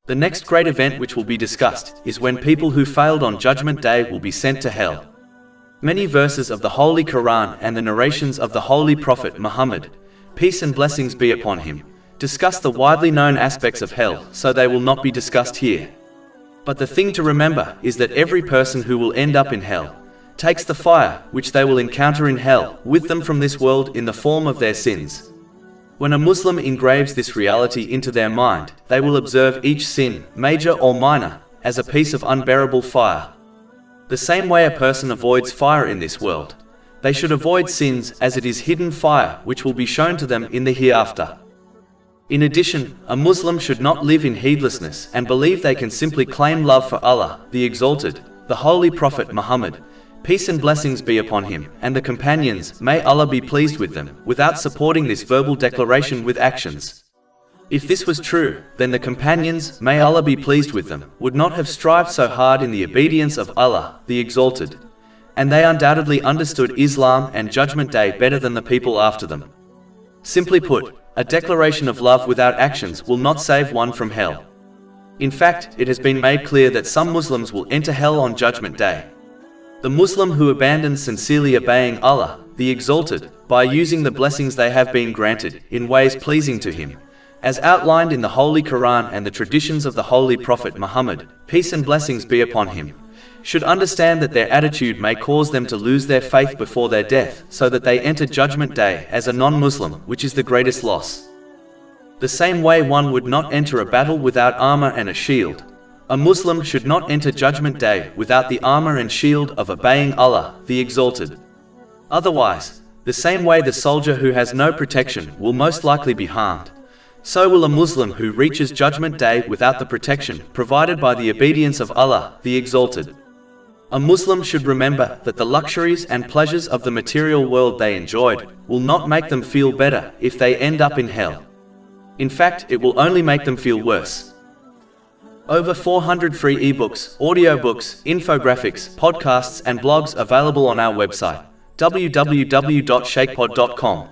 The next great event which will be discussed is when people who failed on Judgment Day will be sent to hell. Many verses of the Holy Quran and the narrations of the Holy Prophet Muhammad, peace and blessings be upon him, discuss the widely known aspects of hell, so they will not be discussed here. But the thing to remember is that every person who will end up in hell takes the fire which they will encounter in hell with them from this world in the form of their sins. When a Muslim engraves this reality into their mind, they will observe each sin, major or minor, as a piece of unbearable fire. The same way a person avoids fire in this world, they should avoid sins, as it is hidden fire which will be shown to them in the hereafter. In addition, a Muslim should not live in heedlessness and believe they can simply claim love for Allah, the Exalted, the Holy Prophet Muhammad, peace and blessings be upon him, and the companions, may Allah be pleased with them, without supporting this verbal declaration with actions. If this was true, then the companions, may Allah be pleased with them, would not have strived so hard in the obedience of Allah, the Exalted, and they undoubtedly understood Islam and Judgment Day better than the people after them. Simply put, a declaration of love without actions will not save one from hell. In fact, it has been made clear that some Muslims will enter hell on Judgment Day. The Muslim who abandons sincerely obeying Allah, the Exalted, by using the blessings they have been granted in ways pleasing to him, as outlined in the Holy Quran and the traditions of the Holy Prophet Muhammad, peace and blessings be upon him, should understand that their attitude may cause them to lose their faith before their death, so that they enter Judgment Day as a non-Muslim, which is the greatest loss. The same way one would not enter a battle without armor and a shield, a Muslim should not enter Judgment Day without the armor and shield of obeying Allah, the Exalted. Otherwise, the same way the soldier who has no protection will most likely be harmed, so will a Muslim who reaches Judgment Day without the protection provided by the obedience of Allah, the Exalted. A Muslim should remember that the luxuries and pleasures of the material world they enjoyed will not make them feel better if they end up in hell. In fact, it will only make them feel worse. Over 400 free ebooks, audiobooks, infographics, podcasts and blogs available on our website, www.shakepod.com.